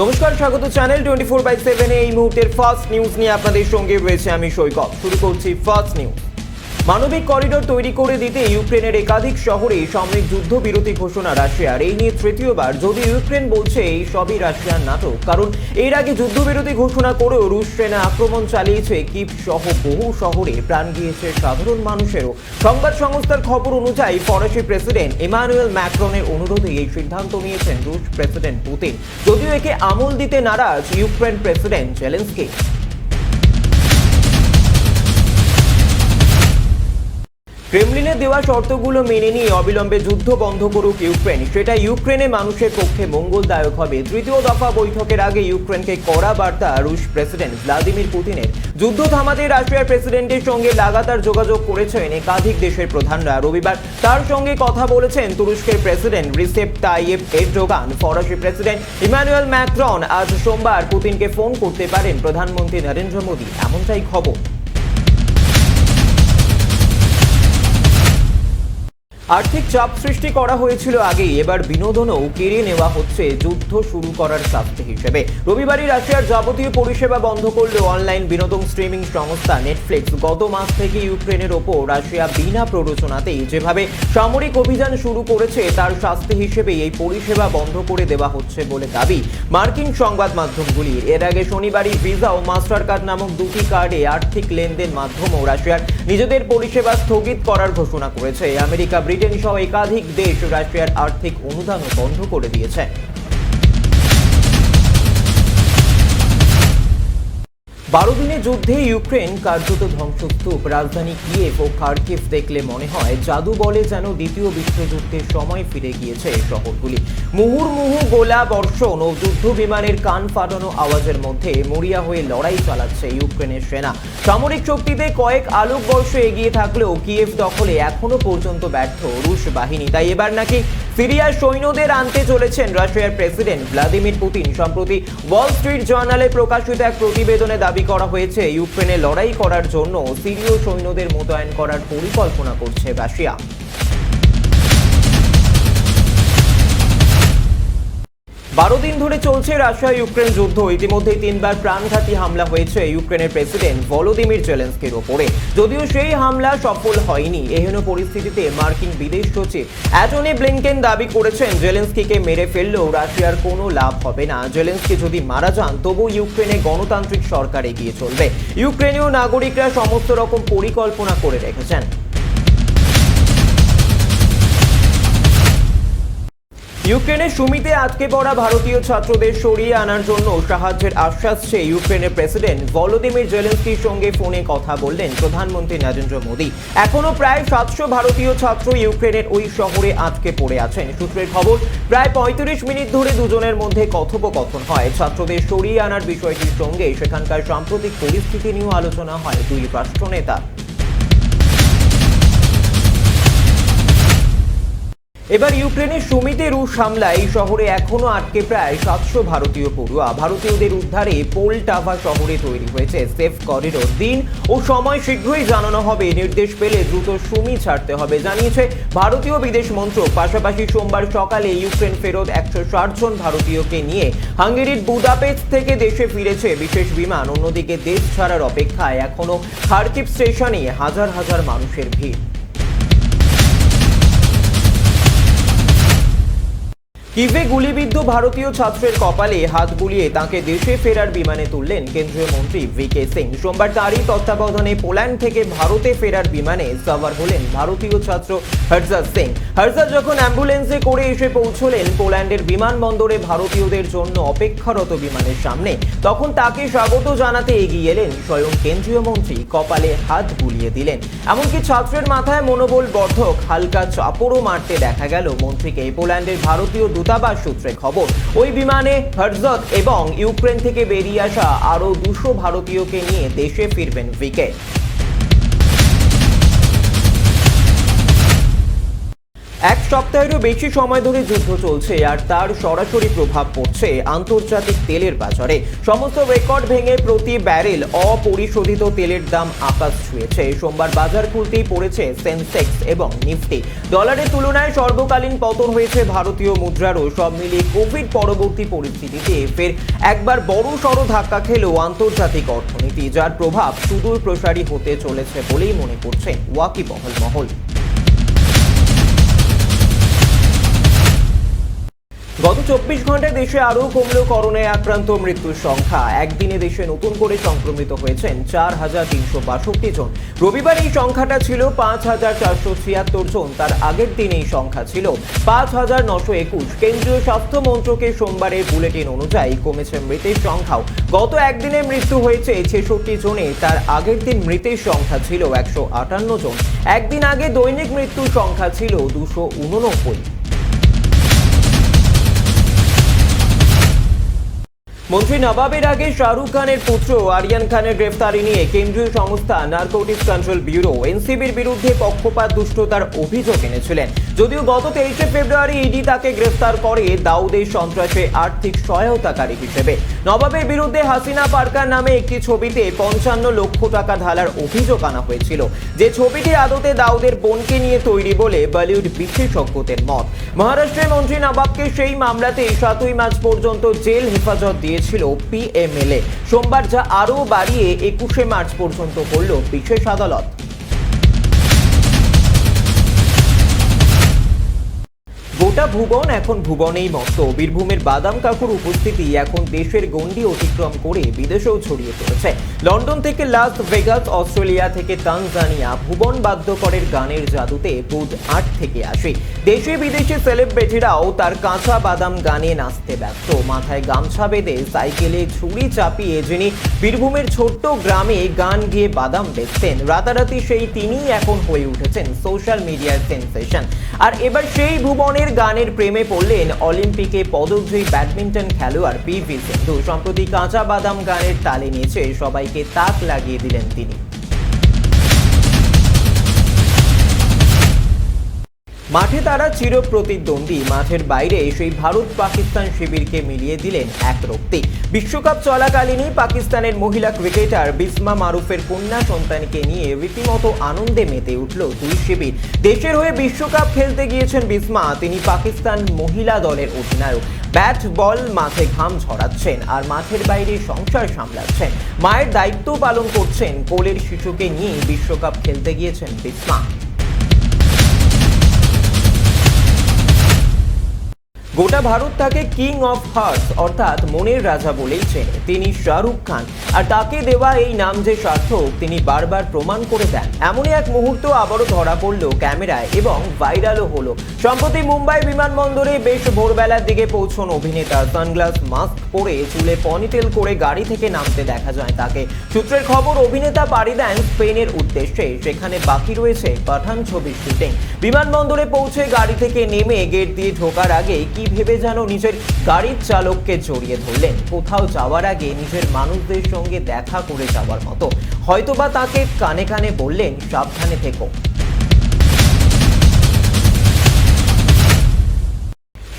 নমস্কার, স্বাগত চ্যানেল 24/7 এই মুহূর্তের ফার্স্ট নিউজ নিয়ে আপনাদের সঙ্গে রয়েছে আমি সৈকত। শুরু করছি ফার্স্ট নিউজ। মানবিক করিডোর তৈরি করে দিতে ইউক্রেনের একাধিক শহরে সাময়িক যুদ্ধবিরতি ঘোষণা রাশিয়ার। এই নিয়ে তৃতীয়বার, যদি ইউক্রেন বলছে এই সবই রাশিয়ার নাটক, কারণ এর আগে যুদ্ধবিরতি ঘোষণা করেও রুশ সেনা আক্রমণ চালিয়েছে কিভ সহ বহু শহরে, প্রাণ গিয়েছে সাধারণ মানুষেরও। সংবাদ সংস্থার খবর অনুযায়ী ফরাসি প্রেসিডেন্ট ইমানুয়েল ম্যাক্রনের অনুরোধে এই সিদ্ধান্ত নিয়েছেন রুশ প্রেসিডেন্ট পুতিন, যদিও একে আমল দিতে নারাজ ইউক্রেন প্রেসিডেন্ট জেলেনস্কি। ক্রেমলিনের দেওয়া শর্তগুলো মেনে নিয়ে অবিলম্বে যুদ্ধ বন্ধ করুক ইউক্রেন, সেটা ইউক্রেনের মানুষের পক্ষে মঙ্গলদায়ক হবে। তৃতীয় দফা বৈঠকের আগে ইউক্রেনকে কড়া বার্তা রুশ প্রেসিডেন্ট ভ্লাদিমির পুতিনের। যুদ্ধ থামাতে রাশিয়ার প্রেসিডেন্টের সঙ্গে লাগাতার যোগাযোগ করেছেন একাধিক দেশের প্রধানরা। রবিবার তার সঙ্গে কথা বলেছেন তুরস্কের প্রেসিডেন্ট রিসেপ তাইয়েপ এরদোগান। ফরাসি প্রেসিডেন্ট ইমানুয়েল ম্যাক্রন আজ সোমবার পুতিনকে ফোন করতে পারেন প্রধানমন্ত্রী নরেন্দ্র মোদী, এমনটাই খবর। আর্থিক চাপ সৃষ্টি করা হয়েছিল আগেই, এবার বিনোদনও কেড়ে নেওয়া হচ্ছে যুদ্ধ শুরু করার শাস্তি হিসেবে। রবিবারই রাশিয়ার যাবতীয় পরিষেবা বন্ধ করল অনলাইন বিনোদন স্ট্রিমিং সংস্থা নেটফ্লিক্স। গত মাস থেকে ইউক্রেনের ওপর রাশিয়া বিনা প্ররোচনাতেই যেভাবে সামরিক অভিযান শুরু করেছে, তার শাস্তি হিসেবে এই পরিষেবা বন্ধ করে দেওয়া হচ্ছে বলে দাবি মার্কিন সংবাদ মাধ্যমগুলির। এর আগে শনিবারই ভিসা ও মাস্টার কার্ড নামক দুটি কার্ডে আর্থিক লেনদেন মাধ্যমও রাশিয়ার নিজেদের পরিষেবা স্থগিত করার ঘোষণা করেছে। আমেরিকা, ব্রিটেন সহ একাধিক দেশ রাশিয়ার আর্থিক অনুদানও বন্ধ করে দিয়েছে। 12 দিনের যুদ্ধে ইউক্রেন কার্যত ধ্বংসস্তূপ। রাজধানী কিয়েভ ও খার্কিভ দেখলে মনে হয় জাদু বলে যেন দ্বিতীয় বিশ্বযুদ্ধের সময় ফিরে গিয়েছে শহরগুলি। মুহুর্মুহু গোলা বর্ষণ ও যুদ্ধ বিমানের কান ফাটানো আওয়াজের মধ্যে মরিয়া হয়ে লড়াই চালাচ্ছে ইউক্রেনের সেনা। সামরিক শক্তিতে কয়েক আলোকবর্ষ এগিয়ে থাকলেও কিয়েভ দখলে এখনো পর্যন্ত ব্যর্থ রুশ বাহিনী। তাই এবার নাকি সিরিয়ার সৈন্যদের আনতে চলেছেন রাশিয়ার প্রেসিডেন্ট ভ্লাদিমির পুতিন। সম্প্রতি ওয়াল স্ট্রিট জার্নালে প্রকাশিত এক প্রতিবেদনে দাবি করা হয়েছে, ইউক্রেনে লড়াই করার জন্য সিরীয় সৈন্যদের মোতায়েন করার পরিকল্পনা করছে রাশিয়া। 12 দিন ধরে চলছে রাশিয়া ইউক্রেন যুদ্ধ। ইতিমধ্যে 3 বার প্রাণঘাতী হামলা হয়েছে ইউক্রেনের প্রেসিডেন্ট ভলোদিমির জেলেনস্কির ওপরে, যদিও সেই হামলা সফল হয়নি। এহেন পরিস্থিতিতে মার্কিন বিদেশ সচিব অ্যান্টনি ব্লিংকেন দাবি করেছেন, জেলেনস্কিকে মেরে ফেললেও রাশিয়ার কোনো লাভ হবে না। জেলেনস্কি যদি মারা যান, তবু ইউক্রেনে গণতান্ত্রিক সরকার এগিয়ে চলবে। ইউক্রেনীয় নাগরিকরা সমস্ত রকম পরিকল্পনা করে রেখেছেন। ইউক্রেনের সুমিতে আটকে পড়া ভারতীয় ছাত্রদের সরিয়ে আনার জন্য সাহায্যের আশ্বাস চেয়ে ইউক্রেনের প্রেসিডেন্ট ভলোদিমির জেলেনস্কির সঙ্গে ফোনে কথা বললেন প্রধানমন্ত্রী নরেন্দ্র মোদী। এখনো প্রায় 700 ভারতীয় ছাত্র ইউক্রেনের ওই শহরে আটকে পড়ে আছেন। সূত্রের খবর, প্রায় 35 মিনিট ধরে দুজনের মধ্যে কথোপকথন হয়। ছাত্রদের সরিয়ে আনার বিষয়টির সঙ্গে সেখানকার সাম্প্রতিক পরিস্থিতি নিয়েও আলোচনা হয় দুই রাষ্ট্রনেতা। এবার ইউক্রেনের সুমিতে রুশ হামলায় এই শহরে এখনো আটকে প্রায় 700 ভারতীয় পড়ুয়া। ভারতীয়দের উদ্ধারে পোলটাভা শহরে তৈরি হয়েছে সেফ করিডোর। দিন ও সময় শীঘ্রই জানানো হবে, নির্দেশ পেলে দ্রুত সুমি ছাড়তে হবে, জানিয়েছে ভারতীয় বিদেশ মন্ত্রক। পাশাপাশি সোমবার সকালে ইউক্রেন ফেরত 160 জন ভারতীয়কে নিয়ে হাঙ্গেরির বুদাপেস্ট থেকে দেশে ফিরেছে বিশেষ বিমান। অন্যদিকে দেশ ছাড়ার অপেক্ষায় এখনো খার্কিভ স্টেশনে হাজার হাজার মানুষের ভিড়। কিভে গুলিবিদ্ধ ভারতীয় ছাত্রের কপালে হাত বুলিয়ে তাকে দেশে ফেরার বিমানে তুললেন কেন্দ্রীয় মন্ত্রী ভিকে সিং। সোমবার তারই তত্ত্বাবধানে পোল্যান্ড থেকে ভারতে ফেরার বিমানে সওয়ার হলেন ভারতীয় ছাত্র হরজাত সিং। হরজাত যখন অ্যাম্বুলেন্সে করে এসে পৌঁছলেন পোল্যান্ডের বিমানবন্দরে ভারতীয়দের জন্য অপেক্ষারত বিমানের সামনে, তখন তাকে স্বাগত জানাতে এগিয়ে এলেন স্বয়ং কেন্দ্রীয় মন্ত্রী। কপালে হাত বুলিয়ে দিলেন, এমনকি ছাত্রের মাথায় মনোবল বর্ধক হালকা চাপড়ও মারতে দেখা গেল মন্ত্রীকে। পোল্যান্ডের ভারতীয় দূতাবাস সূত্রে খবর, ওই বিমানে হরজাত এবং ইউক্রেন থেকে বেরিয়ে আসা আরও 200 ভারতীয়কে নিয়ে দেশে ফিরবেন ভিকে। এক সপ্তাহেরও বেশি সময় ধরে যুদ্ধ চলছে আর তার সরাসরি প্রভাব পড়ছে আন্তর্জাতিক তেলের বাজারে। সমস্ত রেকর্ড ভেঙে প্রতি ব্যারেল অপরিশোধিত তেলের দাম আকাশ ছুঁয়েছে। সোমবার বাজার খুলতেই পড়েছে সেন্সেক্স এবং নিফটি। ডলারের তুলনায় সর্বকালীন পতন হয়েছে ভারতীয় মুদ্রারও। সব মিলিয়ে কোভিড পরবর্তী পরিস্থিতিতে ফের একবার বড় সড় ধাক্কা খেল আন্তর্জাতিক অর্থনীতি, যার প্রভাব সুদূর প্রসারী হতে চলেছে বলেই মনে করছেন ওয়াকিবহাল মহল। গত 24 ঘন্টায় দেশে আরও কমল করোনায় আক্রান্ত মৃত্যুর সংখ্যা। একদিনে দেশে নতুন করে সংক্রমিত হয়েছেন 4,362 জন। রবিবার এই সংখ্যাটা ছিল 5,476 জন। তার আগের দিন এই সংখ্যা ছিল 5,921। কেন্দ্রীয় স্বাস্থ্য মন্ত্রকের সোমবারের বুলেটিন অনুযায়ী কমেছে মৃতের সংখ্যাও। গত একদিনে মৃত্যু হয়েছে 66 জনে। তার আগের দিন মৃতের সংখ্যা ছিল 158 জন। একদিন আগে দৈনিক মৃত্যুর সংখ্যা ছিল 289। মন্ত্রী নবাবের আগে শাহরুখ খানের পুত্র আরিয়ান খানের গ্রেফতারি নিয়ে কেন্দ্রীয় সংস্থা নারকোটিক্স কন্ট্রোল ব্যুরো এনসিবির বিরুদ্ধে পক্ষপাত দুষ্টতার অভিযোগ এনেছিলেন। যদিও গত 23 ফেব্রুয়ারি ইডি তাকে গ্রেফতার করে দাউদের সন্ত্রাসে আর্থিক সহায়তাকারী হিসেবে। নবাবের বিরুদ্ধে হাসিনা পার্কার নামে একটি ছবিতে 55 লক্ষ টাকা ঢালার অভিযোগ আনা হয়েছিল, যে ছবিটি আদতে দাউদের বোনকে নিয়ে তৈরি বলে বলিউড বিশেষজ্ঞদের মত। মহারাষ্ট্রের মন্ত্রী নবাবকে সেই মামলাতে 7 মার্চ পর্যন্ত জেল হেফাজত দিয়েছিল পিএমএলএ সোমবার, যা আরও বাড়িয়ে 21 মার্চ পর্যন্ত করল বিশেষ আদালত। গোটা ভুবন এখন ভুবনেই মস্ত। বীরভূমের বাদাম কাকুর উপস্থিতি এখন দেশের গণ্ডি অতিক্রম করে বিদেশেও ছড়িয়ে পড়েছে। লন্ডন থেকে লাস ভেগাস, অস্ট্রেলিয়া থেকে তানজানিয়া, ভুবন বাদ্যকরের গানের জাদুতে বুধ 8 থেকে আসে। দেশে বিদেশে সেলিব্রিটিরাও তার কাঁচা বাদাম গানে নাচতে ব্যস্ত। মাথায় গামছা বেঁধে সাইকেলে ঝুড়ি চাপিয়ে যিনি বীরভূমের ছোট্ট গ্রামে গান গিয়ে বাদাম বেচতেন, রাতারাতি সেই তিনিই এখন হয়ে উঠেছেন সোশ্যাল মিডিয়ার সেন্সেশন। আর এবার সেই ভুবনের গানের প্রেমে পড়লেন অলিম্পিকে পদকজয়ী ব্যাডমিন্টন খেলোয়াড় পিভি সিন্ধু। সম্প্রতি কাঁচা বাদাম গানের তালে নিয়েছে সবাইকে তাক লাগিয়ে দিলেন তিনি। মাঠে তারা চিরপ্রতিদ্বন্দ্বী, মাঠের বাইরে সেই ভারত পাকিস্তান শিবিরকে মিলিয়ে দিলেন এক রক্তে। বিশ্বকাপ চলাকালীনই পাকিস্তানের মহিলা ক্রিকেটার বিসমা মারুফের কন্যা সন্তানকে নিয়ে রীতিমতো আনন্দে মেতে উঠল দুই শিবির। দেশের হয়ে বিশ্বকাপ খেলতে গিয়েছেন বিসমা। তিনি পাকিস্তান মহিলা দলের অধিনায়ক। ব্যাট বল মাঠে ঘাম ঝরাচ্ছেন আর মাঠের বাইরে সংসার সামলাচ্ছেন। মায়ের দায়িত্ব পালন করছেন। কোলের শিশুকে নিয়ে বিশ্বকাপ খেলতে গিয়েছেন বিসমা। গোটা ভারত তাকে কিং অফ হার্টস অর্থাৎ মনের রাজা বলেই চেনে। তিনি শাহরুখ খান, আর তাকে দেওয়া এই নাম যে সার্থক তিনি বারবার প্রমাণ করে দেন। এমনই এক মুহূর্ত আবারও ধরা পড়ল ক্যামেরায় এবং ভাইরালও হলো। সম্প্রতি মুম্বাই বিমানবন্দরে বেশ ভোরবেলার দিকে পৌঁছন অভিনেতা। সানগ্লাস, মাস্ক পরে, চুলে পনিটেল করে গাড়ি থেকে নামতে দেখা যায় তাকে। সূত্রের খবর, অভিনেতা পাড়ি দেন স্পেনের উদ্দেশ্যে। সেখানে বাকি রয়েছে পাঠান ছবির শুটিং। বিমানবন্দরে পৌঁছে গাড়ি থেকে নেমে গেট দিয়ে ঢোকার আগে কি ভেবে যেন নিজের গাড়ির চালককে জড়িয়ে ধরলেন। কোথাও যাওয়ার আগে নিজের মানুষদের সঙ্গে দেখা করে যাওয়ার মতো। হয়তোবা তাকে কানে কানে বললেন, সাবধানে থেকো।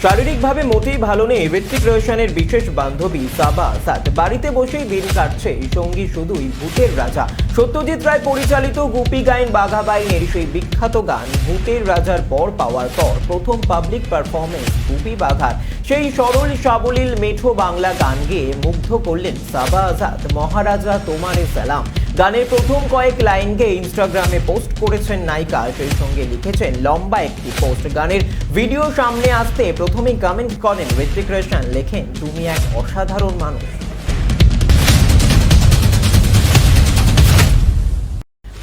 শারীরিকভাবে মোটেই ভালো নেই ঋত্বিক রোশনের বিশেষ বান্ধবী সাবা আসাদ। বাড়িতে বসেই দিন কাটছে, সঙ্গী শুধুই ভূতের রাজা। সত্যজিৎ রায় পরিচালিত গুপি গাইন বাঘা বাইনের সেই বিখ্যাত গান ভূতের রাজার বর পাওয়ার পর প্রথম পাবলিক পারফরমেন্স গুপি বাঘার। সেই সরল সাবলীল মেঠো বাংলা গান গেয়ে মুগ্ধ করলেন সাবা আসাদ। মহারাজা তোমারে সালাম গানের প্রথম কয়েক লাইন গেয়ে ইনস্টাগ্রামে পোস্ট করেছেন নায়িকা। সেই সঙ্গে লিখেছেন লম্বা একটি পোস্ট। গানের ভিডিও সামনে আসতে প্রথমেই কমেন্ট করেন ঋত্বিক রোশন, লেখেন, তুমি এক অসাধারণ মানুষ।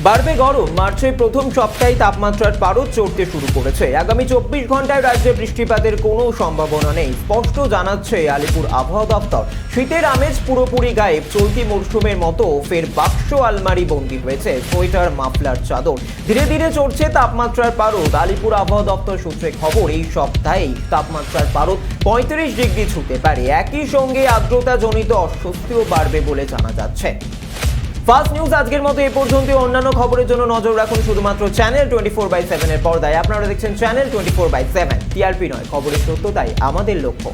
বাড়বে গরম। মার্চের প্রথম সপ্তাহে তাপমাত্রার পারদ চড়তে শুরু করেছে। আগামী 24 ঘন্টায় রাজ্যে বৃষ্টিপাতের কোনো সম্ভাবনা নেই, স্পষ্ট জানাচ্ছে আলিপুর আবহাওয়া দপ্তর। শীতের আমেজ পুরোপুরি গায়েব। চলতি মরশুমের মতো ফের বাক্স আলমারি বন্দী হয়েছে সোয়েটার, মাফলার, চাদর। ধীরে ধীরে চড়ছে তাপমাত্রার পারদ। আলিপুর আবহাওয়া দপ্তর সূত্রে খবর, এই সপ্তাহেই তাপমাত্রার পারদ 35 ডিগ্রি ছুঁতে পারে। একই সঙ্গে আর্দ্রতাজনিত অস্বস্তিও বাড়বে বলে জানা যাচ্ছে। ফার্স্ট নিউজ আজকের মতো এ পর্যন্ত। অন্যান্য খবরের জন্য নজর রাখুন শুধুমাত্র চ্যানেল 24/7 এর পর্দায়। আপনারা দেখছেন চ্যানেল 24/7। টিআরপি নয়, খবরের সত্যতাই আমাদের লক্ষ্য।